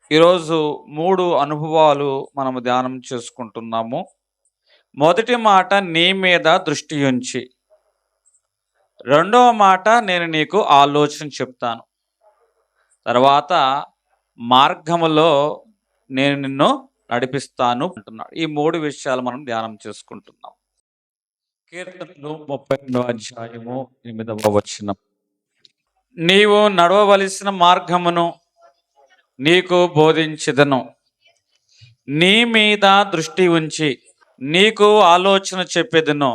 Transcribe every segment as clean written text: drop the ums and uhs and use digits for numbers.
ఈరోజు 3 అనుభవాలు మనము ధ్యానం చేసుకుంటున్నాము. మొదటి మాట నీ మీద దృష్టి ఉంచి. రెండవ మాట నేను నీకు ఆలోచన చెప్తాను. తర్వాత మార్గములో నేను నిన్ను నడిపిస్తాను అంటున్నాడు. ఈ 3 విషయాలు మనం ధ్యానం చేసుకుంటున్నాం. కీర్తనలు 32వ అధ్యాయము 8వ వచనం. నీవు నడవవలసిన మార్గమును నీకు బోధించెదను. నీ మీద దృష్టి ఉంచి నీకు ఆలోచన చెప్పేదను.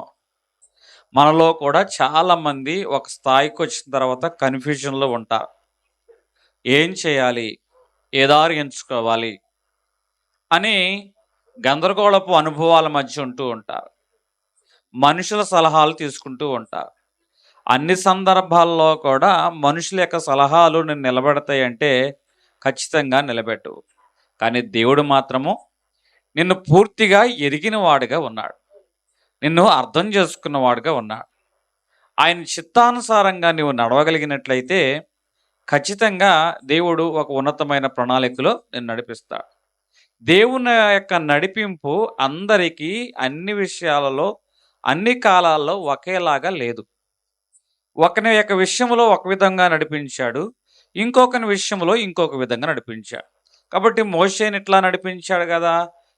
మనలో కూడా చాలామంది ఒక స్థాయికి వచ్చిన తర్వాత కన్ఫ్యూజన్లో ఉంటారు. ఏం చేయాలి, ఏ దారి ఎంచుకోవాలి అని గందరగోళపు అనుభవాల మధ్య ఉంటూ ఉంటారు. మనుషుల సలహాలు తీసుకుంటూ ఉంటారు. అన్ని సందర్భాల్లో కూడా మనుషుల యొక్క సలహాలు నిన్ను నిలబెడతాయంటే ఖచ్చితంగా నిలబెట్టవు. కానీ దేవుడు మాత్రము నిన్ను పూర్తిగా ఎరిగిన వాడుగా ఉన్నాడు. నిన్ను అర్థం చేసుకున్నవాడుగా ఉన్నాడు. ఆయన చిత్తానుసారంగా నువ్వు నడవగలిగినట్లయితే ఖచ్చితంగా దేవుడు ఒక ఉన్నతమైన ప్రణాళికలో నిన్ను నడిపిస్తాడు. దేవుని యొక్క నడిపింపు అందరికీ అన్ని విషయాలలో అన్ని కాలాల్లో ఒకేలాగా లేదు. ఒకని యొక్క విషయంలో ఒక విధంగా నడిపించాడు, ఇంకొకని విషయంలో ఇంకొక విధంగా నడిపించాడు. కాబట్టి మోషేని ఇట్లా నడిపించాడు కదా,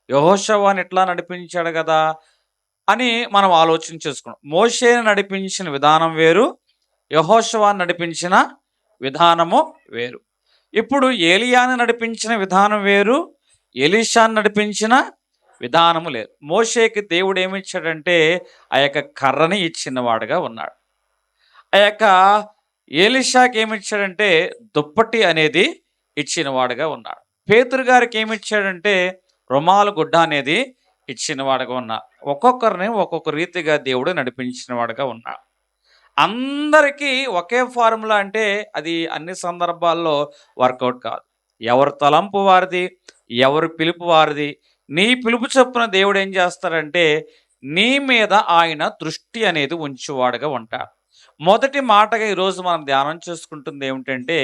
యెహోషువని ఇట్లా నడిపించాడు కదా అని మనం ఆలోచన చేసుకున్నాం. మోషేని నడిపించిన విధానం వేరు, యెహోషువని నడిపించిన విధానము వేరు. ఇప్పుడు ఏలియాని నడిపించిన విధానం వేరు, ఎలీషాని నడిపించిన విధానము లేదు. మోషేకి దేవుడు ఏమిచ్చాడంటే ఆ యొక్క కర్రని ఇచ్చిన వాడుగా ఉన్నాడు. ఆ యొక్క ఎలీషాకి ఏమిచ్చాడంటే దుప్పటి అనేది ఇచ్చిన వాడుగా ఉన్నాడు. పేతురు గారికి ఏమిచ్చాడంటే రుమాలు గుడ్డ అనేది ఇచ్చిన వాడుగా ఉన్నాడు. ఒక్కొక్కరిని ఒక్కొక్క రీతిగా దేవుడు నడిపించిన వాడుగా ఉన్నాడు. అందరికీ ఒకే ఫార్ములా అంటే అది అన్ని సందర్భాల్లో వర్కౌట్ కాదు. ఎవరి తలంపు వారిది, ఎవరి పిలుపు వారిది. నీ పిలుపు చొప్పున దేవుడు ఏం చేస్తాడంటే నీ మీద ఆయన దృష్టి అనేది ఉంచువాడుగా ఉంటాడు. మొదటి మాటగా ఈరోజు మనం ధ్యానం చేసుకుంటుంది ఏమిటంటే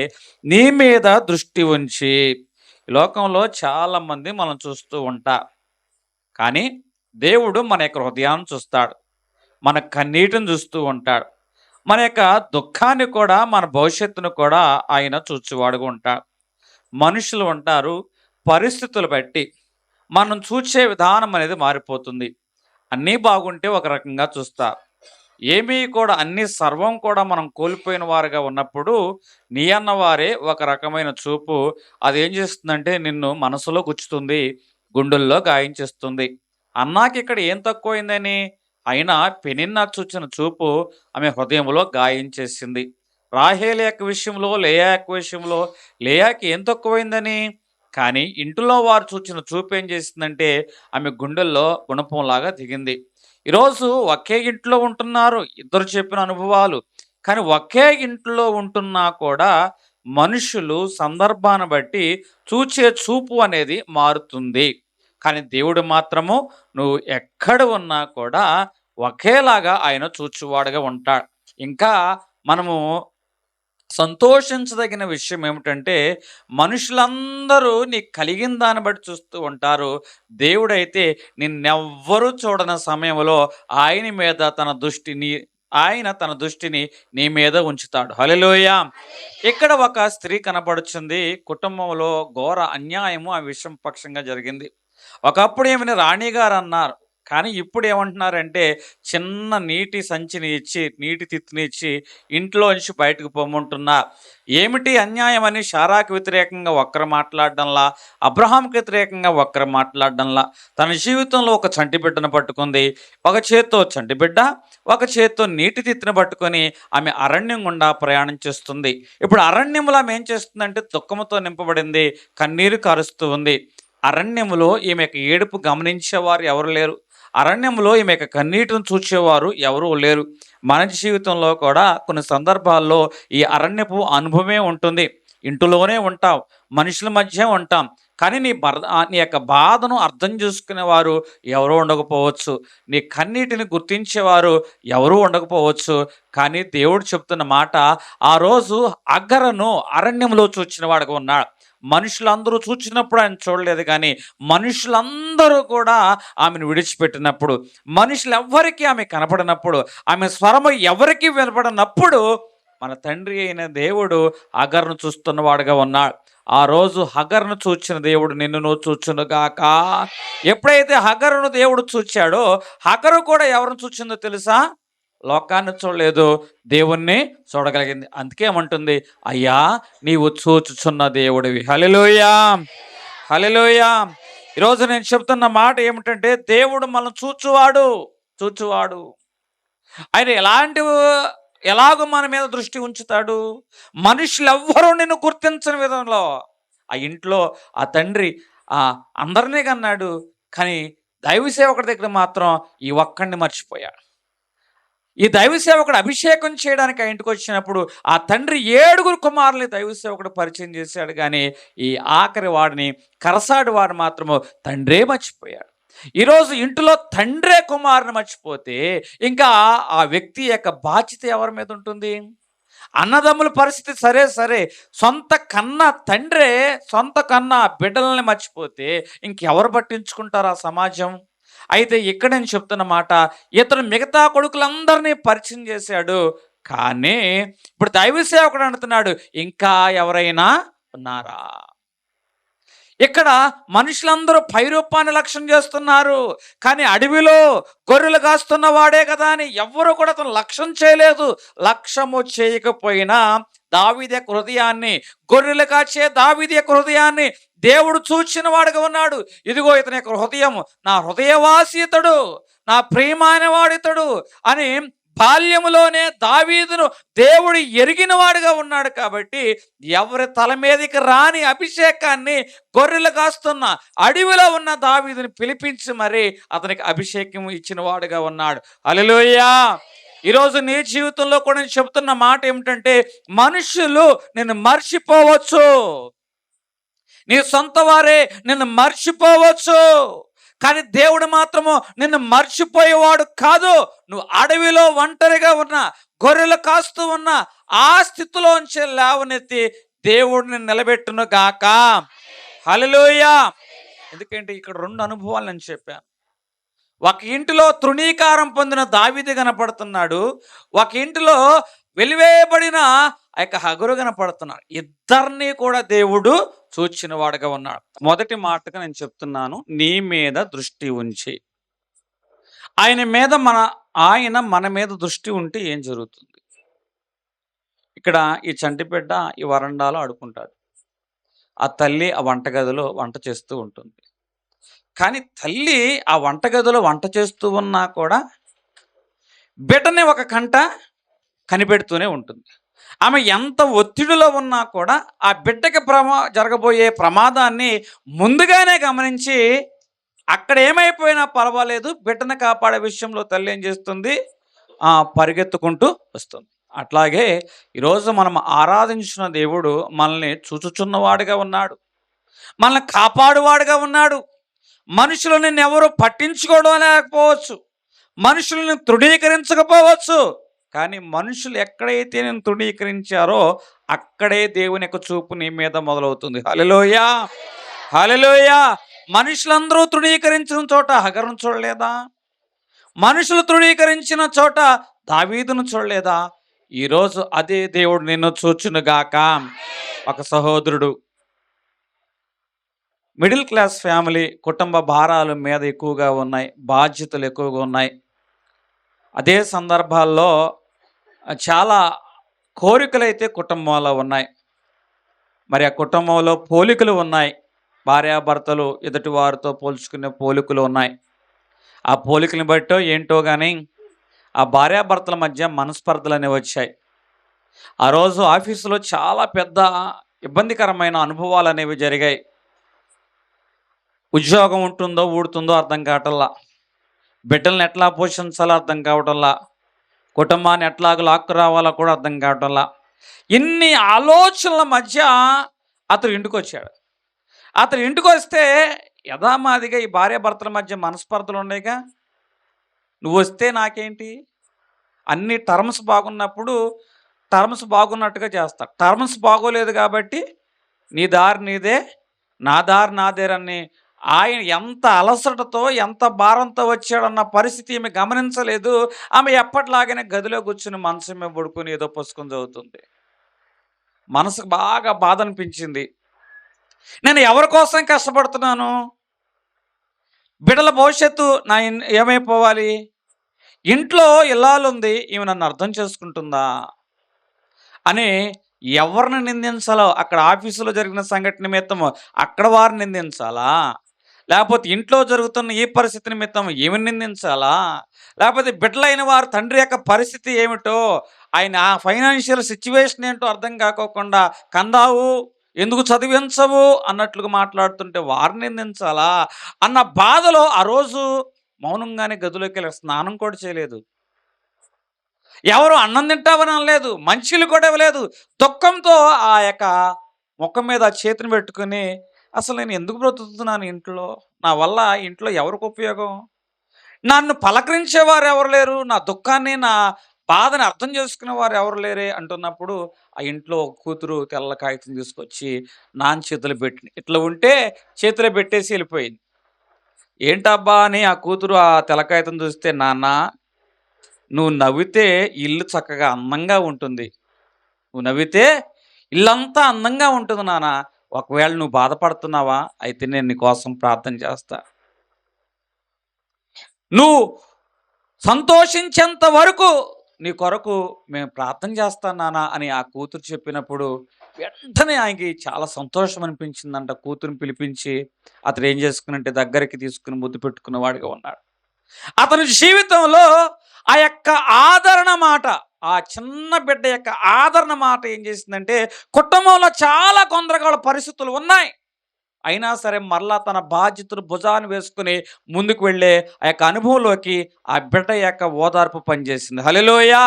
నీ మీద దృష్టి ఉంచి. లోకంలో చాలామంది మనం చూస్తూ ఉంటారు. కానీ దేవుడు మన యొక్క హృదయాన్ని చూస్తాడు, మన కన్నీటిని చూస్తూ ఉంటాడు, మన యొక్క దుఃఖాన్ని కూడా మన భవిష్యత్తును కూడా ఆయన చూచేవాడుగా ఉంటాడు. మనుషులు ఉంటారు, పరిస్థితులు బట్టి మనం చూసే విధానం అనేది మారిపోతుంది. అన్నీ బాగుంటే ఒక రకంగా చూస్తారు, ఏమీ కూడా అన్ని సర్వం కూడా మనం కోల్పోయిన వారుగా ఉన్నప్పుడు నీ అన్నవారే ఒక రకమైన చూపు. అదేం చేస్తుందంటే నిన్ను మనసులో గుచ్చుతుంది, గుండెల్లో గాయించేస్తుంది. అన్నాకి ఇక్కడ ఏం తక్కువైందని అయినా పెనిన్నా చూచిన చూపు ఆమె హృదయంలో గాయించేసింది. రాహేలు యొక్క విషయంలో, లేయా యొక్క విషయంలో లేయాకి ఏం తక్కువైందని, కానీ ఇంటిలో వారు చూచిన చూపు ఏం చేసిందంటే ఆమె గుండెల్లో గుణపంలాగా దిగింది. ఈరోజు ఒకే ఇంట్లో ఉంటున్నారు, ఇద్దరు చెప్పిన అనుభవాలు. కానీ ఒకే ఇంట్లో ఉంటున్నా కూడా మనుషులు సందర్భాన్ని బట్టి చూచే చూపు అనేది మారుతుంది. కానీ దేవుడు మాత్రము నువ్వు ఎక్కడ ఉన్నా కూడా ఒకేలాగా ఆయన చూచువాడుగా ఉంటాడు. ఇంకా మనము సంతోషించదగిన విషయం ఏమిటంటే మనుషులందరూ నీకు కలిగిన దాన్ని బట్టి చూస్తూ ఉంటారు. దేవుడైతే నిన్నెవ్వరూ చూడని సమయంలో ఆయన తన దృష్టిని నీ మీద ఉంచుతాడు. హల్లెలూయా. ఇక్కడ ఒక స్త్రీ కనబడుచుంది. కుటుంబంలో ఘోర అన్యాయము ఆ విషయం పక్షంగా జరిగింది. ఒకప్పుడు ఏమని రాణిగారు అన్నారు, కానీ ఇప్పుడు ఏమంటున్నారంటే చిన్న నీటి సంచిని ఇచ్చి, నీటి తిత్తిని ఇచ్చి ఇంట్లో నుంచి బయటకు పొమ్మంటున్నారు. ఏమిటి అన్యాయం అని శారాకు వ్యతిరేకంగా ఒక్కరు మాట్లాడడంలా, అబ్రహాంకి వ్యతిరేకంగా ఒక్కరు మాట్లాడడంలా తన జీవితంలో ఒక చంటి బిడ్డను పట్టుకుంది. ఒక చేత్తో చంటి బిడ్డ, ఒక చేత్తో నీటి తిత్తిని పట్టుకొని ఆమె అరణ్యం గుండా ప్రయాణం చేస్తుంది. ఇప్పుడు అరణ్యంలో ఆమె ఏం చేస్తుందంటే దుఃఖంతో నింపబడింది, కన్నీరు కారుస్తూ ఉంది. అరణ్యములో ఈమె యొక్క ఏడుపు గమనించేవారు ఎవరు లేరు. అరణ్యంలో ఈమె యొక్క కన్నీటిని చూచేవారు ఎవరూ లేరు. మన జీవితంలో కూడా కొన్ని సందర్భాల్లో ఈ అరణ్యపు అనుభవమే ఉంటుంది. ఇంటిలోనే ఉంటాం, మనుషుల మధ్య ఉంటాం, కానీ నీ యొక్క బాధను అర్థం చేసుకునేవారు ఎవరూ ఉండకపోవచ్చు. నీ కన్నీటిని గుర్తించేవారు ఎవరూ ఉండకపోవచ్చు. కానీ దేవుడు చెప్తున్న మాట, ఆ రోజు అగరను అరణ్యంలో చూచిన వాడుగా ఉన్నాడు. మనుషులందరూ చూచినప్పుడు ఆయన చూడలేదు, కానీ మనుషులందరూ కూడా ఆమెను విడిచిపెట్టినప్పుడు, మనుషులు ఎవ్వరికీ ఆమె కనపడినప్పుడు, ఆమె స్వరము ఎవరికీ వినపడినప్పుడు మన తండ్రి అయిన దేవుడు హగరును చూస్తున్నవాడుగా ఉన్నాడు. ఆ రోజు హగరును చూచిన దేవుడు నిన్నును చూచునుగాక. ఎప్పుడైతే హగరును దేవుడు చూచాడో, హగరు కూడా ఎవరిని చూచిందో తెలుసా? లోకాన్ని చూడలేదు, దేవుణ్ణి చూడగలిగింది. అందుకే ఏమంటుంది, అయ్యా నీవు చూచుచున్న దేవుడివి. హల్లెలూయా, హల్లెలూయా. ఈరోజు నేను చెప్తున్న మాట ఏమిటంటే, దేవుడు మనల్ని చూచువాడు. ఆయన ఎలాగో మన మీద దృష్టి ఉంచుతాడు. మనుషులు ఎవ్వరూ నిన్ను గుర్తించని విధంలో ఆ ఇంట్లో ఆ తండ్రి అందరినీ కన్నాడు, కానీ దైవ సేవకుడి దగ్గర మాత్రం ఈ ఒక్కడిని మర్చిపోయాడు. ఈ దైవ సేవకుడు అభిషేకం చేయడానికి ఆ ఇంటికి వచ్చినప్పుడు ఆ తండ్రి 7 కుమారుల్ని దైవ సేవకుడు పరిచయం చేశాడు, కానీ ఈ ఆఖరి వాడిని, కరసాడు వాడు మాత్రము తండ్రే మర్చిపోయాడు. ఈరోజు ఇంటిలో తండ్రే కుమారుని మర్చిపోతే ఇంకా ఆ వ్యక్తి యొక్క బాధ్యత ఎవరి మీద ఉంటుంది? అన్నదమ్ముల పరిస్థితి సరే, సొంత కన్నా బిడ్డలని మర్చిపోతే ఇంకెవరు పట్టించుకుంటారు ఆ సమాజం? అయితే ఇక్కడ నేను చెప్తున్న మాట, ఇతను మిగతా కొడుకులందరినీ పరిచయం చేశాడు, కానీ ఇప్పుడు దైవ సేవకుడు అంటున్నాడు, ఇంకా ఎవరైనా ఉన్నారా? ఇక్కడ మనుషులందరూ పైరూపాన్ని లక్ష్యం చేస్తున్నారు, కానీ అడవిలో గొర్రెలు కాస్తున్న వాడే కదా అని ఎవ్వరూ కూడా అతను లక్ష్యం చేయలేదు. లక్ష్యము చేయకపోయినా దావీదు యొక్క హృదయాన్ని, గొర్రెలు కాచే దావీదు యొక్క హృదయాన్ని దేవుడు చూచిన వాడుగా ఉన్నాడు. ఇదిగో ఇతని యొక్క హృదయం, నా హృదయవాసి ఇతడు, నా ప్రియమైన వాడు ఇతడు అని బాల్యములోనే దావీదును దేవుడు ఎరిగిన వాడుగా ఉన్నాడు. కాబట్టి ఎవరి తల మీదకి రాని అభిషేకాన్ని గొర్రెలు కాస్తున్న అడవిలో ఉన్న దావీదుని పిలిపించి మరి అతనికి అభిషేకం ఇచ్చిన వాడుగా ఉన్నాడు. హల్లెలూయా. ఈరోజు నీ జీవితంలో కూడా నేను చెప్తున్న మాట ఏమిటంటే, మనుషులు నిన్ను మర్చిపోవచ్చు, నీ సొంత వారే నిన్ను మర్చిపోవచ్చు, కానీ దేవుడు మాత్రము నిన్ను మర్చిపోయేవాడు కాదు. నువ్వు అడవిలో ఒంటరిగా ఉన్న, గొర్రెలు కాస్తూ ఉన్న ఆ స్థితిలోంచి లేవనెత్తి దేవుడిని నిలబెట్టును గాక. హల్లెలూయా. ఎందుకంటే ఇక్కడ 2 అనుభవాలు నేను చెప్పాను. ఒక ఇంటిలో తృణీకారం పొందిన దావీదు కనపడుతున్నాడు, ఒక ఇంటిలో వెలివేయబడిన ఆ యొక్క హగరు కనపడుతున్నాడు. ఇద్దరిని కూడా దేవుడు చూచిన వాడుగా ఉన్నాడు. మొదటి మాటగా నేను చెప్తున్నాను, నీ మీద దృష్టి ఉంచి. ఆయన మన మీద దృష్టి ఉంటే ఏం జరుగుతుంది? ఇక్కడ ఈ చంటిబిడ్డ ఈ వరండాలో ఆడుకుంటాడు, ఆ తల్లి ఆ వంటగదిలో వంట చేస్తూ ఉంటుంది. కానీ తల్లి ఆ వంటగదిలో వంట చేస్తూ ఉన్నా కూడా బిడ్డని ఒక కంట కనిపెడుతూనే ఉంటుంది. ఆమె ఎంత ఒత్తిడిలో ఉన్నా కూడా ఆ బిడ్డకి జరగబోయే ప్రమాదాన్ని ముందుగానే గమనించి అక్కడ ఏమైపోయినా పర్వాలేదు, బిడ్డను కాపాడే విషయంలో తల్లి ఏం చేస్తుంది? పరిగెత్తుకుంటూ వస్తుంది. అట్లాగే ఈరోజు మనం ఆరాధించిన దేవుడు మనల్ని చూచుచున్నవాడుగా ఉన్నాడు, మనల్ని కాపాడువాడుగా ఉన్నాడు. మనుషులు నిన్ను ఎవరు పట్టించుకోవడం లేకపోవచ్చు, మనుషులను తృణీకరించకపోవచ్చు, కానీ మనుషులు ఎక్కడైతే నేను తృణీకరించారో అక్కడే దేవుని యొక్క చూపు నీ మీద మొదలవుతుంది. హల్లెలూయా, హల్లెలూయా. మనుషులందరూ తృణీకరించిన చోట హగరును చూడలేదా? మనుషులు తృణీకరించిన చోట దావీదును చూడలేదా? ఈరోజు అదే దేవుడు నిన్ను చూచునుగాక. ఒక సహోదరుడు, మిడిల్ క్లాస్ ఫ్యామిలీ, కుటుంబ భారాలు మీద ఎక్కువగా ఉన్నాయి, బాధ్యతలు ఎక్కువగా ఉన్నాయి. అదే సందర్భాల్లో చాలా కోరికలు అయితే కుటుంబంలో ఉన్నాయి. మరి ఆ కుటుంబంలో పోలికలు ఉన్నాయి. భార్యాభర్తలు ఎదుటి వారితో పోల్చుకునే పోలికలు ఉన్నాయి. ఆ పోలికలను బట్టో ఏంటో కానీ ఆ భార్యాభర్తల మధ్య మనస్పర్ధలు అనేవి వచ్చాయి. ఆ రోజు ఆఫీసులో చాలా పెద్ద ఇబ్బందికరమైన అనుభవాలు అనేవి జరిగాయి. ఉద్యోగం ఉంటుందో ఊడుతుందో అర్థం కావటంలా, బిడ్డలను ఎట్లా పోషించాలో అర్థం కావటంలా, కుటుంబాన్ని ఎట్లాగ లాక్కు రావాలో కూడా అర్థం కావటంలా, ఇన్ని ఆలోచనల మధ్య అతను ఇంటికి వచ్చాడు. అతను ఇంటికి వస్తే యథామాదిగా ఈ భార్యాభర్తల మధ్య మనస్పర్ధలు ఉన్నాయిగా. నువ్వు వస్తే నాకేంటి, అన్ని టర్మ్స్ బాగున్నప్పుడు టర్మ్స్ బాగున్నట్టుగా చేస్తా, టర్మ్స్ బాగోలేదు కాబట్టి నీ దారి నీదే, నా దారి నాదేరని ఆయన ఎంత అలసటతో, ఎంత భారంతో వచ్చాడన్న పరిస్థితి ఈమె గమనించలేదు. ఆమె ఎప్పటిలాగానే గదిలో కూర్చుని మంచం మీద పడుకొని ఏదో పుస్తకం చదువుతుంది. మనసుకు బాగా బాధ అనిపించింది. నేను ఎవరి కోసం కష్టపడుతున్నాను? బిడ్డల భవిష్యత్తు ఏమైపోవాలి? ఇంట్లో ఇల్లాలుంది, ఈమె నన్ను అర్థం చేసుకుంటుందా అని ఎవరిని నిందించాలో, అక్కడ ఆఫీసులో జరిగిన సంఘటన నిమిత్తం అక్కడ వారిని నిందించాలా, లేకపోతే ఇంట్లో జరుగుతున్న ఈ పరిస్థితి నిమిత్తం ఏమి నిందించాలా, లేకపోతే బిడ్డలైన వారు తండ్రి యొక్క పరిస్థితి ఏమిటో, ఆయన ఫైనాన్షియల్ సిచ్యువేషన్ ఏంటో అర్థం కాకోకుండా కందావు ఎందుకు చదివించవు అన్నట్లుగా మాట్లాడుతుంటే వారిని నిందించాలా అన్న బాధలో ఆ రోజు మౌనంగానే గదిలోకి వెళ్ళి స్నానం కూడా చేయలేదు. ఎవరు అన్నం తింటావని అనలేదు, మంచిలు కూడా ఇవ్వలేదు. దుఃఖంతో ఆ యొక్క ముఖం మీద చేతిని పెట్టుకుని, అసలు నేను ఎందుకు బ్రతుకుతున్నాను ఇంట్లో? నా వల్ల ఇంట్లో ఎవరికి ఉపయోగం? నన్ను పలకరించేవారు ఎవరు లేరు, నా దుఃఖాన్ని నా బాధని అర్థం చేసుకునేవారు ఎవరు లేరే అంటున్నప్పుడు ఆ ఇంట్లో కూతురు తెల్ల కాగితం తీసుకొచ్చి నాన్న చేతులు పెట్టి ఇట్లా ఉంటే చేతిలో పెట్టేసి వెళ్ళిపోయింది. ఏంటబ్బా అని ఆ కూతురు ఆ తెల్ల కాగితం చూస్తే, నాన్న నువ్వు నవ్వితే ఇల్లు చక్కగా అందంగా ఉంటుంది, నువ్వు నవ్వితే ఇల్లంతా అందంగా ఉంటుంది నాన్న. ఒకవేళ నువ్వు బాధపడుతున్నావా, అయితే నేను నీ కోసం ప్రార్థన చేస్తా, నువ్వు సంతోషించేంత వరకు నీ కొరకు మేము ప్రార్థన చేస్తాను నాన్న అని ఆ కూతురు చెప్పినప్పుడు వెంటనే ఆయనకి చాలా సంతోషం అనిపించిందంట. కూతురుని పిలిపించి అతను ఏం చేసుకునంటే దగ్గరికి తీసుకుని ముద్దు పెట్టుకున్నవాడిగా ఉన్నాడు. అతని జీవితంలో ఆ యొక్క ఆదరణ మాట, ఆ చిన్న బిడ్డ యొక్క ఆదరణ మాట ఏం చేసిందంటే, కుటుంబంలో చాలా గందరగోళ పరిస్థితులు ఉన్నాయి, అయినా సరే మరలా తన బాధ్యతను భుజాన్ని వేసుకుని ముందుకు వెళ్ళే ఆ యొక్క అనుభవంలోకి ఆ బిడ్డ యొక్క ఓదార్పు పనిచేసింది. హల్లెలూయా.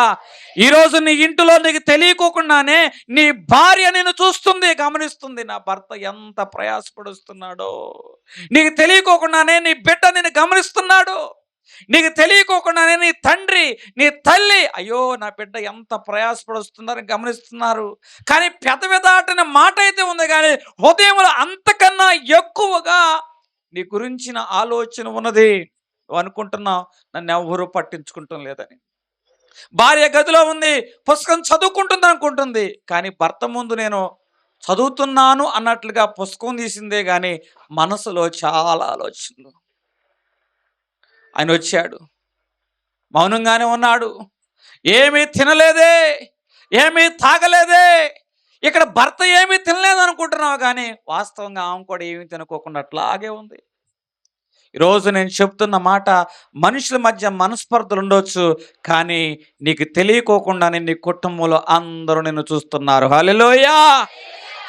ఈరోజు నీ ఇంటిలో నీకు తెలియకోకుండానే నీ భార్య నిన్ను చూస్తుంది, గమనిస్తుంది, నా భర్త ఎంత ప్రయాసపడుస్తున్నాడో. నీకు తెలియకోకుండానే నీ బిడ్డ నిన్ను గమనిస్తున్నాడు. నీకు తెలియకోకుండానే నీ తండ్రి, నీ తల్లి, అయ్యో నా బిడ్డ ఎంత ప్రయాసపడుస్తున్నారని గమనిస్తున్నారు. కానీ పెదవి దాటిన మాట అయితే ఉంది, కానీ హృదయంలో అంతకన్నా ఎక్కువగా నీ గురించిన ఆలోచన ఉన్నది. నువ్వు అనుకుంటున్నావు నన్ను ఎవరూ పట్టించుకుంటాం లేదని. భార్య గదిలో ఉంది, పుస్తకం చదువుకుంటుంది అనుకుంటుంది, కానీ భర్త ముందు నేను చదువుతున్నాను అన్నట్లుగా పుస్తకం తీసిందే కానీ మనసులో చాలా ఆలోచనలు. ఆయన వచ్చాడు, మౌనంగానే ఉన్నాడు, ఏమీ తినలేదే, ఏమీ తాగలేదే. ఇక్కడ భర్త ఏమీ తినలేదు అనుకుంటున్నావు, కానీ వాస్తవంగా ఆమె కూడా ఏమీ తినుకోకుండా అట్లాగే ఉంది. ఈరోజు నేను చెప్తున్న మాట, మనుషుల మధ్య మనస్పర్ధలు ఉండొచ్చు, కానీ నీకు తెలియకోకుండానే నీ కుటుంబంలో అందరూ నిన్ను చూస్తున్నారు. హల్లెలూయా,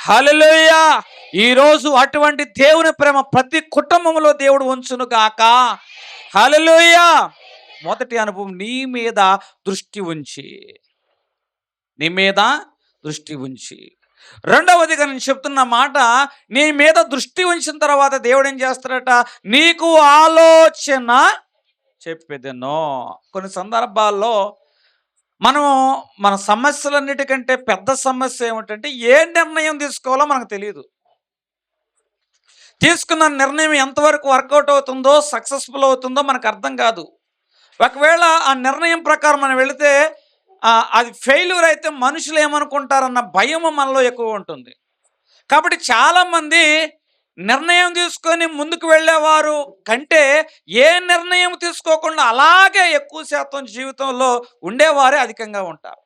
హల్లెలూయా. ఈరోజు అటువంటి దేవుని ప్రేమ ప్రతి కుటుంబంలో దేవుడు ఉంచును గాక. హల్లెలూయా. మొదటి అనుభవం, నీ మీద దృష్టి ఉంచి, నీ మీద దృష్టి ఉంచి. రెండవదిగా నేను చెప్తున్న మాట, నీ మీద దృష్టి ఉంచిన తర్వాత దేవుడు ఏం చేస్తాడట, నీకు ఆలోచన చెప్పేదెనో. కొన్ని సందర్భాల్లో మనము మన సమస్యలన్నిటికంటే పెద్ద సమస్య ఏమిటంటే, ఏ నిర్ణయం తీసుకోవాలో మనకు తెలియదు. తీసుకున్న నిర్ణయం ఎంతవరకు వర్కౌట్ అవుతుందో, సక్సెస్ఫుల్ అవుతుందో మనకు అర్థం కాదు. ఒకవేళ ఆ నిర్ణయం ప్రకారం మనం వెళితే అది ఫెయిల్యూర్ అయితే మనుషులు ఏమనుకుంటారన్న భయం మనలో ఎక్కువ ఉంటుంది. కాబట్టి చాలామంది నిర్ణయం తీసుకొని ముందుకు వెళ్ళేవారు కంటే ఏ నిర్ణయం తీసుకోకుండా అలాగే ఎక్కువ శాతం జీవితంలో ఉండేవారే అధికంగా ఉంటారు.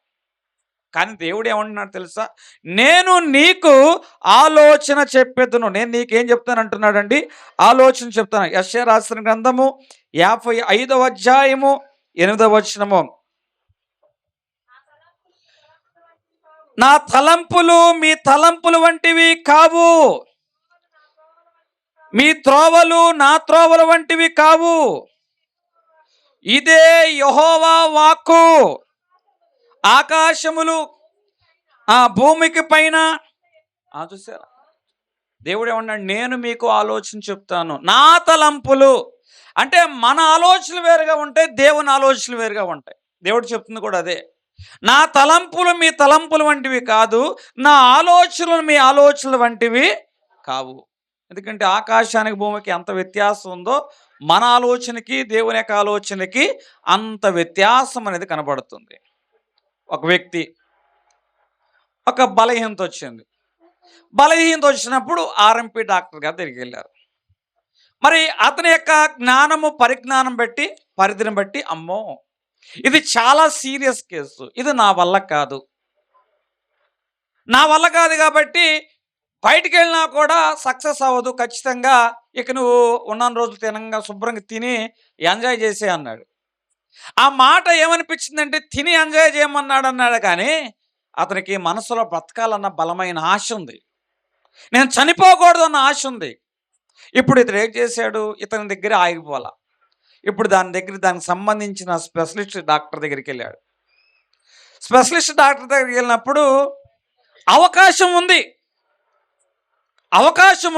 కానీ దేవుడు ఏమంటున్నాడు తెలుసా, నేను నీకు ఆలోచన చెప్పేదను. నేను నీకేం చెప్తాను అంటున్నాడండి, ఆలోచన చెప్తాను. యెషయా రాసిన గ్రంథము 55వ అధ్యాయము 8వ వచనము, నా తలంపులు మీ తలంపులు వంటివి కావు, మీ త్రోవలు నా త్రోవల వంటివి కావు, ఇదే యెహోవా వాక్కు. ఆకాశములు ఆ భూమికి పైన చూసారా, దేవుడు ఏమన్నాడు, నేను మీకు ఆలోచన చెప్తాను. నా తలంపులు అంటే మన ఆలోచనలు వేరుగా ఉంటాయి, దేవుని ఆలోచనలు వేరుగా ఉంటాయి. దేవుడు చెప్తుంది కూడా అదే. నా తలంపులు మీ తలంపులు వంటివి కాదు, నా ఆలోచనలు మీ ఆలోచనలు వంటివి కావు. ఎందుకంటే ఆకాశానికి భూమికి ఎంత వ్యత్యాసం ఉందో మన ఆలోచనకి దేవుని యొక్క ఆలోచనకి అంత వ్యత్యాసం అనేది కనబడుతుంది. ఒక వ్యక్తి ఒక బలహీనత వచ్చింది. బలహీనత వచ్చినప్పుడు ఆర్ఎంపీ డాక్టర్ గారి దగ్గరికి వెళ్ళారు. మరి అతని యొక్క జ్ఞానము పరిజ్ఞానం బట్టి పరిధిని బట్టి అమ్మో ఇది చాలా సీరియస్ కేసు, ఇది నా వల్ల కాదు, నా వల్ల కాదు కాబట్టి బయటికి వెళ్ళినా కూడా సక్సెస్ అవ్వదు, ఖచ్చితంగా ఇక నువ్వు ఉన్న రోజులు తినంగా శుభ్రంగా తిని ఎంజాయ్ చేసే అన్నాడు. ఆ మాట ఏమనిపించిందంటే తిని ఎంజాయ్ చేయమన్నాడు అన్నాడు, కానీ అతనికి మనసులో బ్రతకాలన్న బలమైన ఆశ ఉంది, నేను చనిపోకూడదు అన్న ఆశ ఉంది. ఇప్పుడు ఇతను ఏం చేశాడు, ఇతని దగ్గర ఆగిపోవాల. ఇప్పుడు దానికి సంబంధించిన స్పెషలిస్ట్ డాక్టర్ దగ్గరికి వెళ్ళాడు. స్పెషలిస్ట్ డాక్టర్ దగ్గరికి వెళ్ళినప్పుడు అవకాశం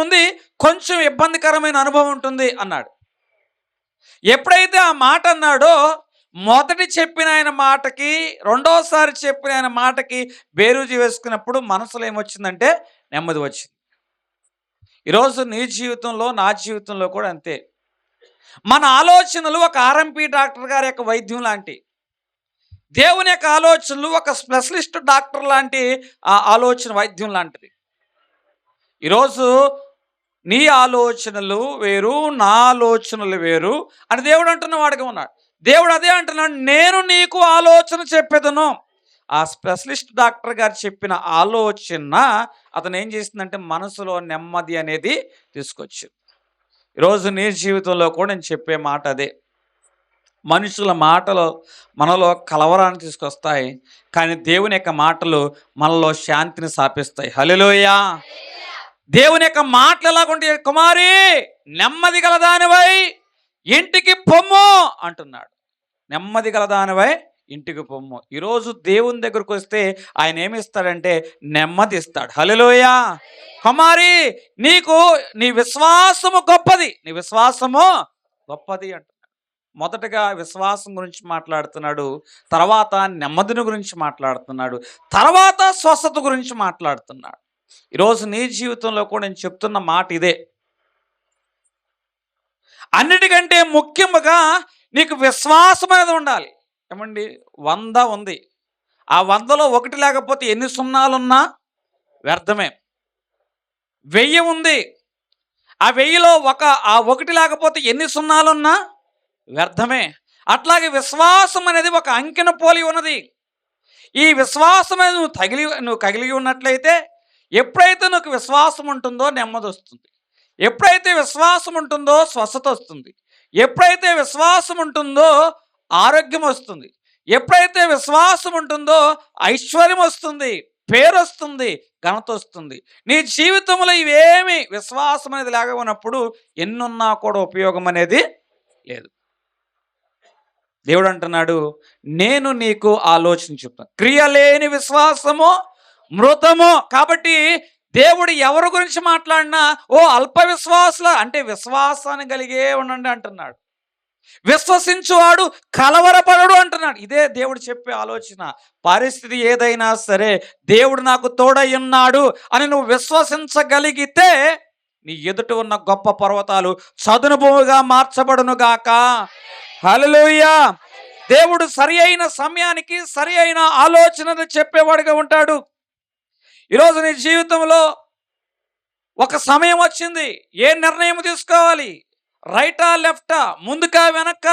ఉంది, కొంచెం ఇబ్బందికరమైన అనుభవం ఉంటుంది అన్నాడు. ఎప్పుడైతే ఆ మాట అన్నాడో మొదటి చెప్పిన ఆయన మాటకి రెండోసారి చెప్పిన ఆయన మాటకి బేరుజు వేసుకున్నప్పుడు మనసులో ఏమొచ్చిందంటే నెమ్మది వచ్చింది. ఈరోజు నీ జీవితంలో నా జీవితంలో కూడా అంతే. మన ఆలోచనలు ఒక ఆర్ఎంపీ డాక్టర్ గారి యొక్క వైద్యం లాంటి, దేవుని యొక్క ఆలోచనలు ఒక స్పెషలిస్ట్ డాక్టర్ లాంటి ఆలోచన వైద్యం లాంటిది. ఈరోజు నీ ఆలోచనలు వేరు, నా ఆలోచనలు వేరు అని దేవుడు అంటున్న వాడిగా ఉన్నాడు. దేవుడు అదే అంటున్నాడు, నేను నీకు ఆలోచన చెప్పేదను. ఆ స్పెషలిస్ట్ డాక్టర్ గారు చెప్పిన ఆలోచన అతను ఏం చేసిందంటే మనసులో నెమ్మది అనేది తీసుకొచ్చింది. ఈరోజు నీ జీవితంలో కూడా నేను చెప్పే మాట అదే. మనుషుల మాటలు మనలో కలవరాన్ని తీసుకొస్తాయి, కానీ దేవుని యొక్క మాటలు మనలో శాంతిని స్థాపిస్తాయి. హల్లెలూయా. దేవుని యొక్క మాటలు ఎలాగుంటే, కుమారి నెమ్మది గలదానివై ఇంటికి పొమ్ము అంటున్నాడు. నెమ్మది గలదానివై ఇంటికి పొమ్ము. ఈరోజు దేవుని దగ్గరకు వస్తే ఆయన ఏమిస్తాడంటే నెమ్మది ఇస్తాడు. హల్లెలూయా. కుమారి నీ విశ్వాసము గొప్పది, నీ విశ్వాసము గొప్పది అంటున్నాడు. మొదటగా విశ్వాసం గురించి మాట్లాడుతున్నాడు, తర్వాత నెమ్మదిని గురించి మాట్లాడుతున్నాడు, తర్వాత స్వస్థత గురించి మాట్లాడుతున్నాడు. ఈరోజు నీ జీవితంలో కూడా నేను చెప్తున్న మాట ఇదే. అన్నిటికంటే ముఖ్యంగా నీకు విశ్వాసం అనేది ఉండాలి. ఏమండి, 100 ఉంది, ఆ 100లో 1 లేకపోతే ఎన్ని సున్నాలున్నా వ్యర్థమే. 1000 ఉంది, ఆ 1000లో ఆ 1 లేకపోతే ఎన్ని సున్నాలున్నా వ్యర్థమే. అట్లాగే విశ్వాసం అనేది ఒక అంకెను పోలి ఉన్నది. ఈ విశ్వాసం అనేది నువ్వు కలిగి ఉన్నట్లయితే, ఎప్పుడైతే నీకు విశ్వాసం ఉంటుందో నెమ్మది వస్తుంది, ఎప్పుడైతే విశ్వాసం ఉంటుందో స్వస్థత వస్తుంది, ఎప్పుడైతే విశ్వాసం ఉంటుందో ఆరోగ్యం వస్తుంది, ఎప్పుడైతే విశ్వాసం ఉంటుందో ఐశ్వర్యం వస్తుంది, పేరు వస్తుంది, ఘనత వస్తుంది. నీ జీవితంలో ఇవేమి విశ్వాసం అనేది లేకపోయినప్పుడు ఎన్నున్నా కూడా ఉపయోగం అనేది లేదు. దేవుడు అంటున్నాడు, నేను నీకు ఆలోచన చెప్తాను. క్రియలేని విశ్వాసము మృతము. కాబట్టి దేవుడు ఎవరి గురించి మాట్లాడినా ఓ అల్ప విశ్వాసుల అంటే విశ్వాసాన్ని కలిగే ఉండండి అంటున్నాడు. విశ్వసించువాడు కలవరపడడు అంటున్నాడు. ఇదే దేవుడు చెప్పే ఆలోచన. పరిస్థితి ఏదైనా సరే దేవుడు నాకు తోడై ఉన్నాడు అని నువ్వు విశ్వసించగలిగితే నీ ఎదుట ఉన్న గొప్ప పర్వతాలు చదును భూమిగా మార్చబడును గాక. హల్లెలూయా. దేవుడు సరి అయిన సమయానికి సరి అయిన ఆలోచనను చెప్పేవాడిగా ఉంటాడు. ఈరోజు నీ జీవితంలో ఒక సమయం వచ్చింది, ఏ నిర్ణయం తీసుకోవాలి, రైటా లెఫ్టా, ముందుకా వెనక్క.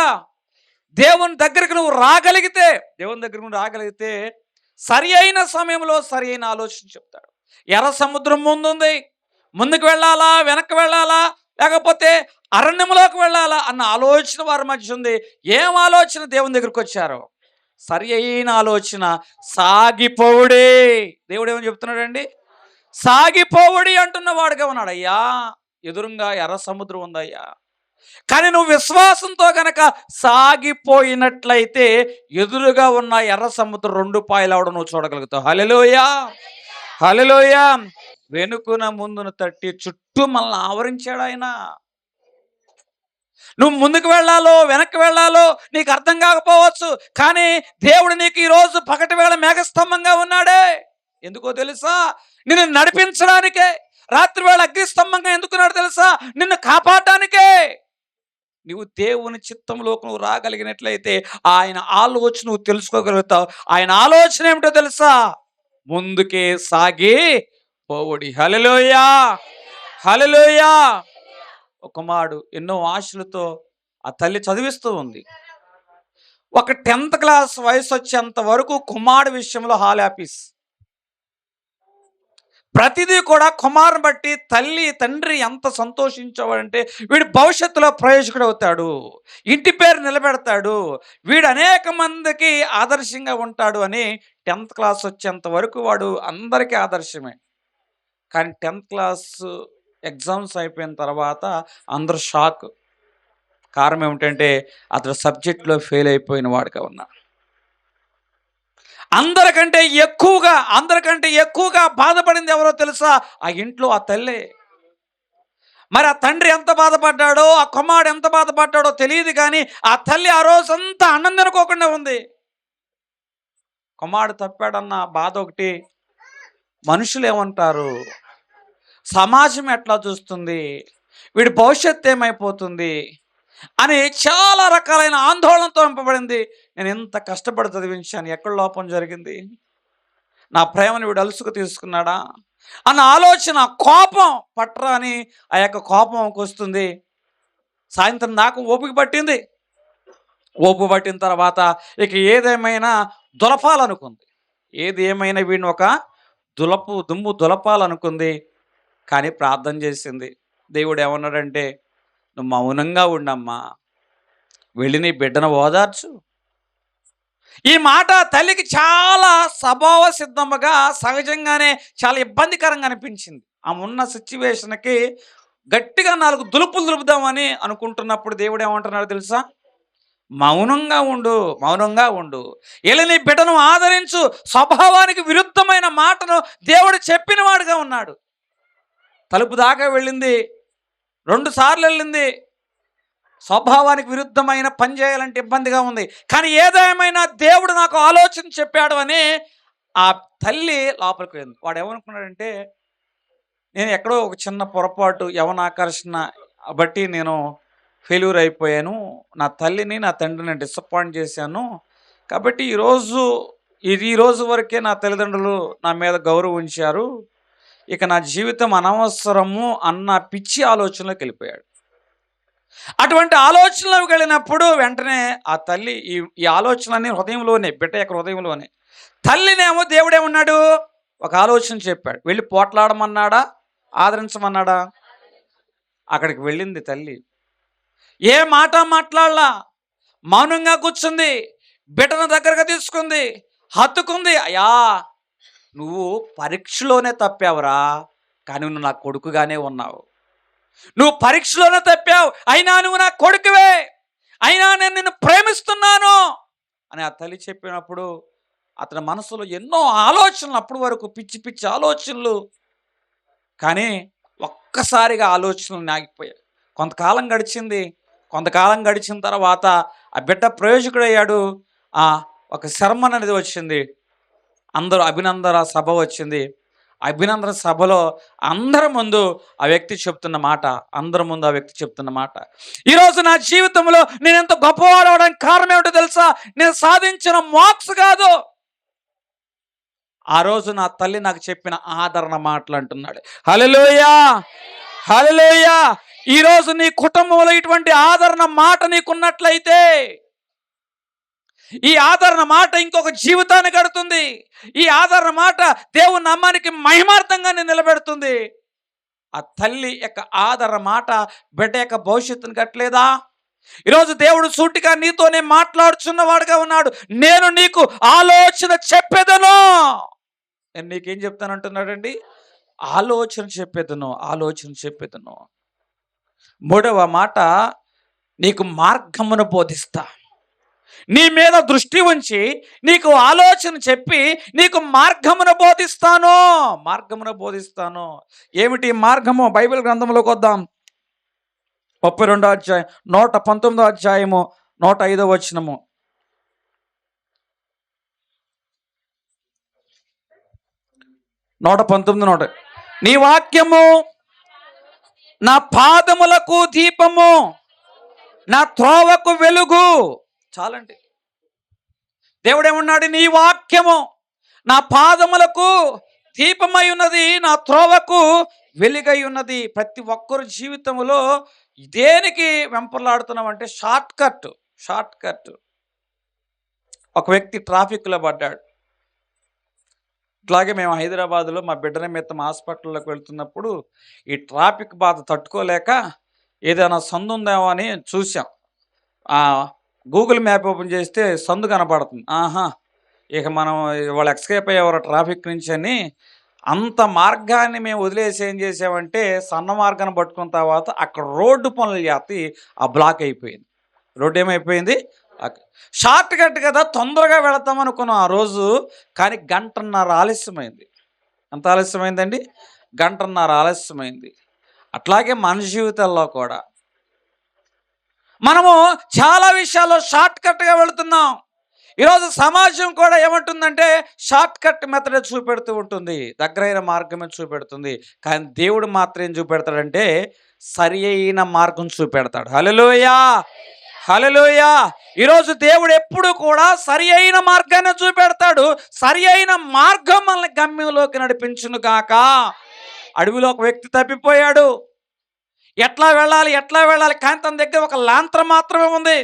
దేవుని దగ్గరికి నువ్వు రాగలిగితే సరి అయిన సమయంలో సరి అయిన ఆలోచన చెప్తాడు. ఎర్ర సముద్రం ముందుంది, ముందుకు వెళ్ళాలా వెనక్కి వెళ్ళాలా లేకపోతే అరణ్యంలోకి వెళ్ళాలా అన్న ఆలోచన వారి మధ్య ఉంది. ఏం ఆలోచన దేవుని దగ్గరికి వచ్చారో సరి అయిన ఆలోచన, సాగిపోవుడే. దేవుడు ఏమని చెప్తున్నాడండి, సాగిపోవుడి అంటున్న వాడుగా ఉన్నాడు. అయ్యా ఎదురుగా ఎర్ర సముద్రం ఉందయ్యా, కానీ నువ్వు విశ్వాసంతో గనక సాగిపోయినట్లయితే ఎదురుగా ఉన్న ఎర్ర సముద్రం 2 పాయలు అవడం నువ్వు చూడగలుగుతావు. హల్లెలూయా. హల్లెలూయా. వెనుకున ముందును తట్టి చుట్టూ మనల్ని ఆవరించాడు ఆయన. నువ్వు ముందుకు వెళ్ళాలో వెనక్కి వెళ్ళాలో నీకు అర్థం కాకపోవచ్చు, కానీ దేవుడు నీకు ఈరోజు పగటి వేళ మేఘస్తంభంగా ఉన్నాడే. ఎందుకో తెలుసా? నిన్ను నడిపించడానికే. రాత్రి వేళ అగ్నిస్తంభంగా ఎందుకున్నాడు తెలుసా? నిన్ను కాపాడటానికే. నువ్వు దేవుని చిత్తంలోకి నువ్వు రాగలిగినట్లయితే ఆయన ఆలోచన నువ్వు తెలుసుకోగలుగుతావు. ఆయన ఆలోచన ఏమిటో తెలుసా? ముందుకే సాగి పోవుడి. హల్లెలూయా, హల్లెలూయా. ఒక కుమారుడు ఎన్నో ఆశలతో ఆ తల్లి చదివిస్తూ ఉంది. ఒక 10th క్లాస్ వయసు వచ్చేంత వరకు కుమారుడు విషయంలో హాలాపీస్. ప్రతిదీ కూడా కుమారుని బట్టి తల్లి తండ్రి ఎంత సంతోషించేవాడంటే, వీడు భవిష్యత్తులో ప్రయోజకుడు అవుతాడు, ఇంటి పేరు నిలబెడతాడు, వీడు అనేక మందికి ఆదర్శంగా ఉంటాడు అని 10th క్లాస్ వచ్చేంత వరకు వాడు అందరికీ ఆదర్శమే. కానీ 10th క్లాస్ ఎగ్జామ్స్ అయిపోయిన తర్వాత అందరూ షాక్. కారణం ఏమిటంటే అతడు సబ్జెక్ట్లో ఫెయిల్ అయిపోయిన వాడుగా ఉన్నా. అందరికంటే ఎక్కువగా బాధపడింది ఎవరో తెలుసా? ఆ ఇంట్లో ఆ తల్లే. మరి ఆ తండ్రి ఎంత బాధపడ్డాడో, ఆ కుమారుడు ఎంత బాధపడ్డాడో తెలియదు, కానీ ఆ తల్లి ఆ రోజంతా అన్నం తినుకోకుండా ఉంది. కుమారుడు తప్పాడన్న బాధ ఒకటి, మనుషులు ఏమంటారు, సమాజం ఎట్లా చూస్తుంది, వీడి భవిష్యత్తు ఏమైపోతుంది అని చాలా రకాలైన ఆందోళనతో నింపబడింది. నేను ఎంత కష్టపడి చదివించాను, ఎక్కడ లోపం జరిగింది, నా ప్రేమను వీడు అలుసుకు తీసుకున్నాడా అన్న ఆలోచన, కోపం పట్రా అని ఆ యొక్క కోపంకి వస్తుంది. సాయంత్రం దాకా ఓపిక పట్టింది. ఓపిక పట్టిన తర్వాత ఇక ఏదేమైనా దులపాలనుకుంది. ఏది ఏమైనా వీడిని ఒక దుమ్ము దులపాలనుకుంది. కానీ ప్రార్థన చేసింది. దేవుడు ఏమన్నాడంటే, నువ్వు మౌనంగా ఉండమ్మా, వెళ్ళి నీ బిడ్డను ఓదార్చు. ఈ మాట తల్లికి చాలా స్వభావ సిద్ధముగా సహజంగానే చాలా ఇబ్బందికరంగా అనిపించింది. ఆమె ఉన్న సిచ్యువేషన్కి గట్టిగా 4 దులుపులు దులుపుదామని అనుకుంటున్నప్పుడు దేవుడు ఏమంటున్నాడు తెలుసా? మౌనంగా ఉండు, వెళ్ళి నీ బిడ్డను ఆదరించు. స్వభావానికి విరుద్ధమైన మాటను దేవుడు చెప్పిన వాడుగా ఉన్నాడు. తలుపు దాకా వెళ్ళింది, 2 సార్లు వెళ్ళింది. స్వభావానికి విరుద్ధమైన పని చేయాలంటే ఇబ్బందిగా ఉంది, కానీ ఏదేమైనా దేవుడు నాకు ఆలోచన చెప్పాడు అని ఆ తల్లి లోపలికి వెళ్ళింది. వాడు ఏమనుకున్నాడంటే, నేను ఎక్కడో ఒక చిన్న పొరపాటు, యవనాకర్షణ బట్టి నేను ఫెయిల్యూర్ అయిపోయాను, నా తల్లిని నా తండ్రిని డిసప్పాయింట్ చేశాను, కాబట్టి ఈ రోజు వరకే నా తల్లిదండ్రులు నా మీద గౌరవం ఉంచారు, ఇక నా జీవితం అనవసరము అన్న పిచ్చి ఆలోచనలోకి వెళ్ళిపోయాడు. అటువంటి ఆలోచనలోకి వెళ్ళినప్పుడు వెంటనే ఆ తల్లి ఈ ఆలోచనలన్నీ హృదయంలోనే, బిడ్డ యొక్క హృదయంలోనే. తల్లినేమో దేవుడేమన్నాడు? ఒక ఆలోచన చెప్పాడు. వెళ్ళి పోట్లాడమన్నాడా, ఆదరించమన్నాడా? అక్కడికి వెళ్ళింది తల్లి. ఏ మాట మాట్లాడలా, మౌనంగా కూర్చుంది, బిడ్డను దగ్గరగా తీసుకుంది, హత్తుకుంది. అయ్యా, నువ్వు పరీక్షలోనే తప్పావురా, కానీ నువ్వు నా కొడుకుగానే ఉన్నావు. నువ్వు పరీక్షలోనే తప్పావు, అయినా నువ్వు నా కొడుకువే, అయినా నేను నిన్ను ప్రేమిస్తున్నాను అని ఆ తల్లి చెప్పినప్పుడు అతని మనసులో ఎన్నో ఆలోచనలు, అప్పటి వరకు పిచ్చి పిచ్చి ఆలోచనలు, కానీ ఒక్కసారిగా ఆలోచనలు నాగిపోయాయి. కొంతకాలం గడిచిన తర్వాత ఆ బిడ్డ ప్రయోజకుడయ్యాడు. ఒక శర్మన్ అనేది వచ్చింది, అందరూ అభినందన సభ వచ్చింది. అభినందన సభలో అందరి ముందు ఆ వ్యక్తి చెప్తున్న మాట, ఈరోజు నా జీవితంలో నేను ఎంత గొప్పవాడు అవడానికి కారణం ఏమిటో తెలుసా? నేను సాధించిన మార్క్స్ కాదు, ఆ రోజు నా తల్లి నాకు చెప్పిన ఆదరణ మాటలు అంటున్నాడు. హల్లెలూయా, హల్లెలూయా. ఈరోజు నీ కుటుంబంలో ఇటువంటి ఆదరణ మాట నీకున్నట్లయితే, ఈ ఆదరణ మాట ఇంకొక జీవితాన్ని గడుతుంది. ఈ ఆదరణ మాట దేవుని నామానికి మహిమార్థంగా నిలబెడుతుంది. ఆ తల్లి యొక్క ఆదరణ మాట బిడ్డ యొక్క భవిష్యత్తును కట్టలేదా? ఈరోజు దేవుడు సూటిగా నీతోనే మాట్లాడుచున్నవాడుగా ఉన్నాడు. నేను నీకు ఆలోచన చెప్పేదను. నేను నీకేం చెప్తానంటున్నాడండి? ఆలోచన చెప్పేదను. 3వ మాట, నీకు మార్గమును బోధిస్తా. నీ మీద దృష్టి ఉంచి నీకు ఆలోచన చెప్పి నీకు మార్గమును బోధిస్తాను. ఏమిటి మార్గము? బైబిల్ గ్రంథంలోకి వద్దాం. 32వ అధ్యాయం 119వ అధ్యాయము 105వ వచనము. 119 నీ వాక్యము నా పాదములకు దీపము, నా త్రోవకు వెలుగు. చాలండి. దేవుడేమన్నాడు? నీ వాక్యము నా పాదములకు దీపమై ఉన్నది, నా త్రోవకు వెలుగై ఉన్నది. ప్రతి ఒక్కరు జీవితంలో దేనికి వెంపర్లాడుతున్నామంటే షార్ట్ కట్. ఒక వ్యక్తి ట్రాఫిక్లో పడ్డాడు. ఇట్లాగే మేము హైదరాబాద్లో మా బిడ్డ నిమిత్తం హాస్పిటల్లోకి వెళ్తున్నప్పుడు ఈ ట్రాఫిక్ బాధ తట్టుకోలేక ఏదైనా సందు ఉందేమో అని చూసాం. గూగుల్ మ్యాప్ ఓపెన్ చేస్తే సందు కనపడుతుంది. ఇక మనం వాళ్ళు ఎస్కేప్ అయ్యేవారు ట్రాఫిక్ నుంచి అని అంత మార్గాన్ని మేము వదిలేసి ఏం చేసామంటే సన్న మార్గాన్ని పట్టుకున్న తర్వాత అక్కడ రోడ్డు పనులు చేస్తే ఆ బ్లాక్ అయిపోయింది. రోడ్డు ఏమైపోయింది? షార్ట్ కట్ కదా, తొందరగా వెళతాం అనుకున్నాం ఆ రోజు. కానీ 1.5 గంటల ఆలస్యమైంది. ఎంత ఆలస్యమైందండి? 1.5 గంటల ఆలస్యమైంది. అట్లాగే మన జీవితాల్లో కూడా మనము చాలా విషయాల్లో షార్ట్ కట్గా వెళుతున్నాం. ఈరోజు సమాజం కూడా ఏమంటుందంటే షార్ట్ కట్ మెథడ్ చూపెడుతూ ఉంటుంది, దగ్గరైన మార్గమే చూపెడుతుంది. కానీ దేవుడు మాత్రం ఏం చూపెడతాడంటే సరి అయిన మార్గం చూపెడతాడు. హల్లెలూయా, హల్లెలూయా. ఈరోజు దేవుడు ఎప్పుడు కూడా సరి అయిన మార్గాన్ని చూపెడతాడు. సరి అయిన మార్గం మనల్ని గమ్యంలోకి నడిపించును గాక. అడవిలో ఒక వ్యక్తి తప్పిపోయాడు. ఎట్లా వెళ్ళాలి కానీ తన దగ్గర ఒక లాంతరం మాత్రమే ఉంది.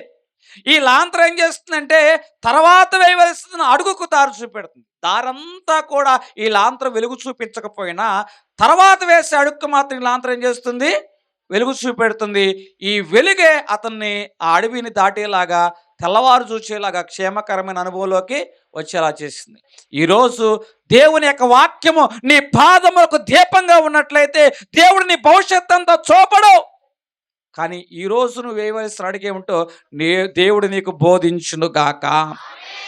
ఈ లాంతరం ఏం చేస్తుందంటే తర్వాత వేయవలసిన అడుగుకు దారి చూపెడుతుంది. దారంతా కూడా ఈ లాంతరం వెలుగు చూపించకపోయినా తర్వాత వేసే అడుగుకు మాత్రం ఈ లాంతరం ఏం చేస్తుంది? వెలుగు చూపెడుతుంది. ఈ వెలుగే అతన్ని ఆ అడవిని దాటేలాగా, తెల్లవారు చూసేలాగా, క్షేమకరమైన అనుభవంలోకి వచ్చేలా చేసింది. ఈరోజు దేవుని యొక్క వాక్యము నీ పాదములకు దీపంగా ఉన్నట్లయితే దేవుడు నీ భవిష్యత్తు అంతా చూపడు. కానీ ఈరోజు నువ్వు వేయవలసిన అడిగేమిటో దేవుడు నీకు బోధించును గాక.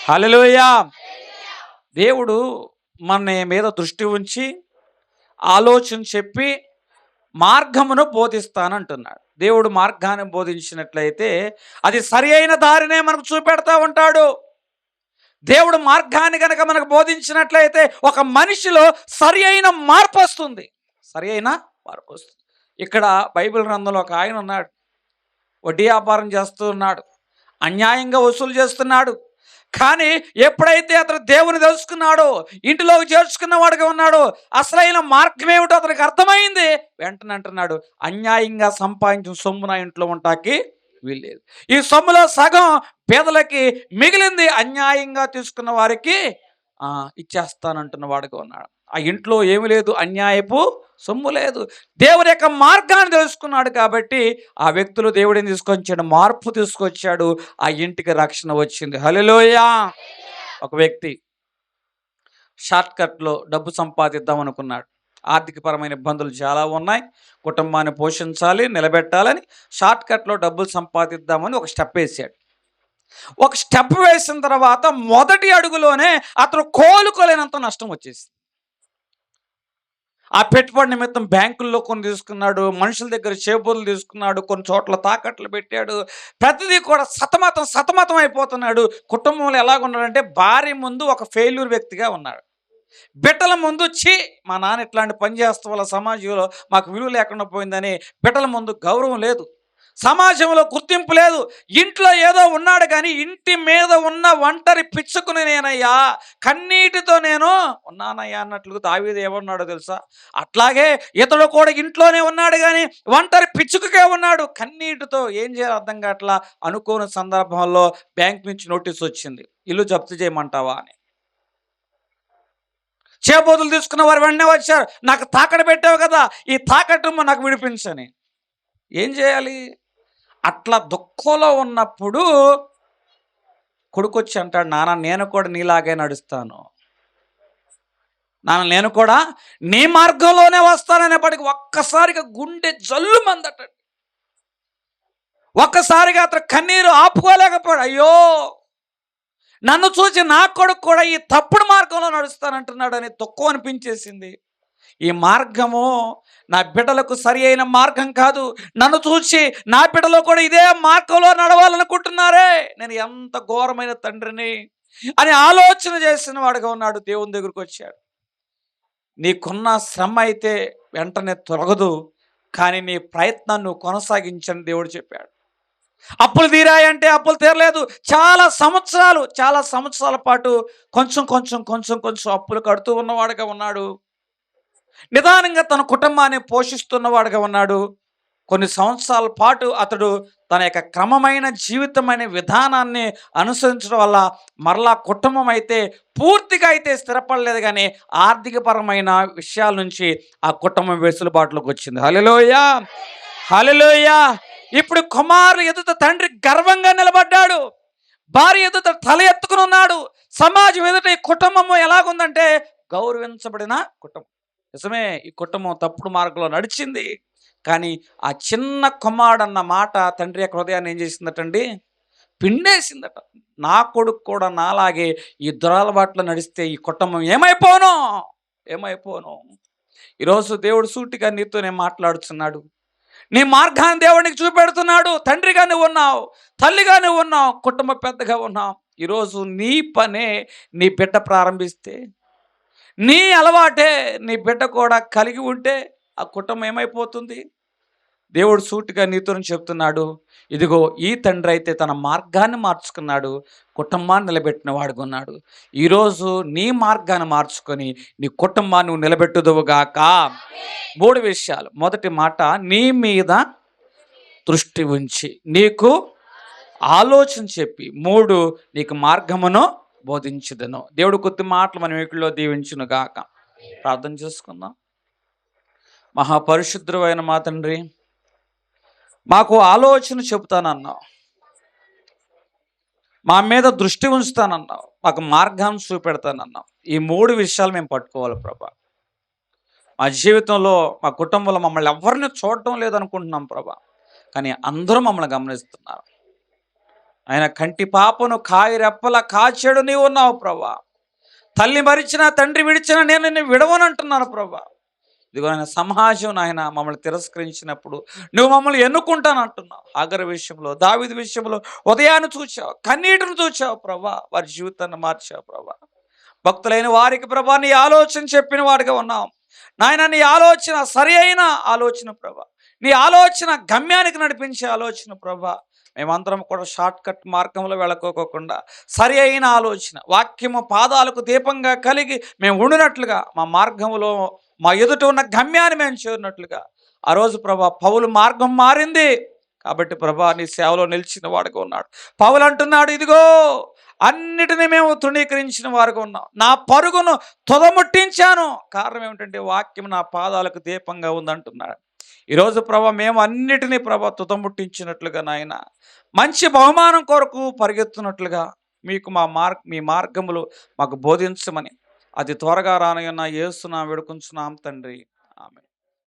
హల్లెలూయా. దేవుడు మన మీద దృష్టి ఉంచి ఆలోచన చెప్పి మార్గమును బోధిస్తానంటున్నాడు. దేవుడు మార్గాన్ని బోధించినట్లయితే అది సరి అయిన దారినే మనకు చూపెడతా ఉంటాడు. దేవుడు మార్గాన్ని కనుక మనకు బోధించినట్లయితే ఒక మనిషిలో సరి అయిన మార్పు వస్తుంది. ఇక్కడ బైబిల్ గ్రంథంలో ఒక ఆయన ఉన్నాడు. వడ్డీ వ్యాపారం చేస్తూ ఉన్నాడు, అన్యాయంగా వసూలు చేస్తున్నాడు. కానీ ఎప్పుడైతే అతను దేవుని తెలుసుకున్నాడో, ఇంటిలోకి చేర్చుకున్నవాడుగా ఉన్నాడో, అసలైన మార్గం ఏమిటో అతనికి అర్థమైంది. వెంటనే అంటున్నాడు, అన్యాయంగా సంపాదించిన సొమ్ము నా ఇంట్లో ఉంటాకి వీల్లేదు. ఈ సొమ్ములో సగం పేదలకి మిగిలింది అన్యాయంగా తీసుకున్న వారికి ఇచ్చేస్తానంటున్న వాడుగా ఉన్నాడు. ఆ ఇంట్లో ఏమి లేదు, అన్యాయపు సొమ్ము లేదు. దేవుని యొక్క మార్గాన్ని తెలుసుకున్నాడు కాబట్టి ఆ వ్యక్తులు దేవుడిని తీసుకొచ్చాడు, మార్పు తీసుకొచ్చాడు. ఆ ఇంటికి రక్షణ వచ్చింది. హల్లెలూయా. ఒక వ్యక్తి షార్ట్ కట్లో డబ్బు సంపాదిద్దాం అనుకున్నాడు. ఆర్థికపరమైన ఇబ్బందులు చాలా ఉన్నాయి, కుటుంబాన్ని పోషించాలి, నిలబెట్టాలని షార్ట్ కట్లో డబ్బులు సంపాదిద్దామని ఒక స్టెప్ వేసాడు. ఒక స్టెప్ వేసిన తర్వాత మొదటి అడుగులోనే అతను కోలుకోలేనంత నష్టం వచ్చేసింది. ఆ పెట్టుబడి నిమిత్తం బ్యాంకుల్లో కొన్ని తీసుకున్నాడు, మనుషుల దగ్గర చేబుర్లు తీసుకున్నాడు, కొన్ని చోట్ల తాకట్లు పెట్టాడు. ప్రతిదీ కూడా సతమతం అయిపోతున్నాడు. కుటుంబంలో ఎలాగున్నాడంటే భార్య ముందు ఒక ఫెయిల్యూర్ వ్యక్తిగా ఉన్నాడు. బిడ్డల ముందు మా నాన్న ఇట్లాంటి పని చేస్తూ వల్ల సమాజంలో మాకు విలువ లేకుండా పోయిందని బిడ్డల ముందు గౌరవం లేదు, సమాజంలో గుర్తింపు లేదు. ఇంట్లో ఏదో ఉన్నాడు కానీ ఇంటి మీద ఉన్న ఒంటరి పిచ్చుకుని నేనయ్యా, కన్నీటితో నేను ఉన్నానయ్యా అన్నట్లుగా దావీదు ఏమన్నాడో తెలుసా? అట్లాగే ఇతడు కూడా ఇంట్లోనే ఉన్నాడు కానీ ఒంటరి పిచ్చుకకే ఉన్నాడు, కన్నీటితో. ఏం చేయాలి అర్థం కావట్లా. అనుకోని సందర్భంలో బ్యాంక్ నుంచి నోటీస్ వచ్చింది, ఇల్లు జప్తు చేయమంటావా అని. చేబోతులు తీసుకున్న వారు వెంటనే వచ్చారు, నాకు తాకట్టు పెట్టావు కదా, ఈ తాకట్టు నాకు విడిపించని. ఏం చేయాలి? అట్లా దుఃఖంలో ఉన్నప్పుడు కొడుకు వచ్చి అంటాడు, నాన్న నేను కూడా నీలాగే నడుస్తాను, నాన్న నేను కూడా నీ మార్గంలోనే వస్తాననేప్పటికీ ఒక్కసారిగా గుండె జల్లు మందట. ఒక్కసారిగా అతను కన్నీరు ఆపుకోలేకపోయాడు. అయ్యో, నన్ను చూసి నా కొడుకు కూడా ఈ తప్పుడు మార్గంలో నడుస్తానంటున్నాడు అని దుఃఖం అనిపించేసింది. ఈ మార్గము నా బిడ్డలకు సరి అయిన మార్గం కాదు. నన్ను చూసి నా బిడ్డలు కూడా ఇదే మార్గంలో నడవాలనుకుంటున్నారే, నేను ఎంత ఘోరమైన తండ్రిని అని ఆలోచన చేసిన వాడుగా ఉన్నాడు. దేవుని దగ్గరకు వచ్చాడు. నీకున్న శ్రమ అయితే వెంటనే తొలగదు, కానీ నీ ప్రయత్నాన్ని నువ్వు కొనసాగించని దేవుడు చెప్పాడు. అప్పులు తీరాయంటే అప్పులు తీరలేదు. చాలా సంవత్సరాల పాటు కొంచెం కొంచెం కొంచెం కొంచెం అప్పులు కడుతూ ఉన్నవాడుగా ఉన్నాడు. నిదానంగా తన కుటుంబాన్ని పోషిస్తున్నవాడుగా ఉన్నాడు. కొన్ని సంవత్సరాల పాటు అతడు తన యొక్క క్రమమైన జీవితమైన విధానాన్ని అనుసరించడం వల్ల మరలా కుటుంబం అయితే పూర్తిగా అయితే స్థిరపడలేదు, కానీ ఆర్థికపరమైన విషయాల నుంచి ఆ కుటుంబం వెసులుబాటులోకి వచ్చింది. హల్లెలూయా, హల్లెలూయా. ఇప్పుడు కుమారుడు ఎదుట తండ్రి గర్వంగా నిలబడ్డాడు. భార్య ఎదుట తల ఎత్తుకుని ఉన్నాడు. సమాజం ఎదుట ఈ కుటుంబము ఎలాగుందంటే గౌరవించబడిన కుటుంబం. నిజమే, ఈ కుటుంబం తప్పుడు మార్గంలో నడిచింది. కానీ ఆ చిన్న కుమారుడు అన్న మాట తండ్రి యొక్క హృదయాన్ని ఏం చేసిందటండి? పిండేసిందట. నా కొడుకు కూడా నాలాగే ఈ దురలవాట్లో నడిస్తే ఈ కుటుంబం ఏమైపోను. ఈరోజు దేవుడు సూటిగా నీతోనే మాట్లాడుతున్నాడు. నీ మార్గాన్ని దేవుడికి చూపెడుతున్నాడు. తండ్రిగా నువ్వు ఉన్నావు, తల్లిగా నువ్వు ఉన్నావు, కుటుంబ పెద్దగా ఉన్నావు. ఈరోజు నీ పనే నీ బిడ్డ ప్రారంభిస్తే, నీ అలవాటే నీ బిడ్డ కూడా కలిగి ఉంటే ఆ కుటుంబం ఏమైపోతుంది? దేవుడు సూటిగా నీతో చెప్తున్నాడు. ఇదిగో ఈ తండ్రి అయితే తన మార్గాన్ని మార్చుకున్నాడు, కుటుంబాన్ని నిలబెట్టిన వాడుగా ఉన్నాడు. ఈరోజు నీ మార్గాన్ని మార్చుకొని నీ కుటుంబాన్ని నువ్వు నిలబెట్టుదువుగాక. 3 విషయాలు. మొదటి మాట, నీ మీద దృష్టి ఉంచి నీకు ఆలోచన చెప్పి. 3, నీకు మార్గమును బోధించుదను. దేవుడు కొద్ది మాటలు మన వీటిలో దీవించును గాక. ప్రార్థన చేసుకుందాం. మహాపరిశుద్ధుడు అయిన మా తండ్రి, మాకు ఆలోచన చెబుతానన్నావు, మా మీద దృష్టి ఉంచుతానన్నావు, మాకు మార్గాన్ని చూపెడతానన్నావు. ఈ 3 విషయాలు మేము పట్టుకోవాలి ప్రభా. మా జీవితంలో, మా కుటుంబంలో మమ్మల్ని ఎవరిని చూడటం లేదనుకుంటున్నాం ప్రభా, కానీ అందరూ మమ్మల్ని గమనిస్తున్నారు. ఆయన కంటి పాపను కాయి రెప్పల కాచేడు నీవు ఉన్నావు ప్రభా. తల్లి మరిచినా తండ్రి విడిచినా నేను నిన్ను విడవనంటున్నాను ప్రభా. ఇదిగో ఆయన సమాజం నాయన మమ్మల్ని తిరస్కరించినప్పుడు నువ్వు మమ్మల్ని ఎన్నుకుంటానంటున్నావు. ఆగర విషయంలో, దావీదు విషయంలో ఉదయాన్ని చూచావు, కన్నీటిని చూచావు ప్రభా. వారి జీవితాన్ని మార్చావు ప్రభా. భక్తులైన వారికి ప్రభా నీ ఆలోచన చెప్పిన వాడిగా ఉన్నావు నాయన. నీ ఆలోచన సరి అయిన ఆలోచన ప్రభా. నీ ఆలోచన గమ్యానికి నడిపించే ఆలోచన ప్రభా. మేమందరం కూడా షార్ట్ కట్ మార్గంలో వెళ్ళకోకుండా సరి అయిన ఆలోచన, వాక్యము పాదాలకు దీపంగా కలిగి మేము ఉండినట్లుగా, మా మార్గంలో మా ఎదుట ఉన్న గమ్యాన్ని మేము చేరినట్లుగా. ఆ రోజు ప్రభా పౌలు మార్గం మారింది కాబట్టి ప్రభా నీ సేవలో నిలిచిన వాడుగా ఉన్నాడు. పౌలు అంటున్నాడు, ఇదిగో అన్నిటినీ మేము తృణీకరించిన వారుగా ఉన్నాం, నా పరుగును తుదముట్టించాను. కారణం ఏమిటంటే వాక్యం నా పాదాలకు దీపంగా ఉందంటున్నాడు. ఈరోజు ప్రభా మేము అన్నిటినీ ప్రభా తుదముట్టించినట్లుగా నాయన, మంచి బహుమానం కొరకు పరిగెత్తున్నట్లుగా మీకు మీ మార్గములు మాకు బోధించమని అతి త్వరగా రానయ్యున్న యేసు నామమున వేడుకొంచున్నాం తండ్రి. ఆమేన్.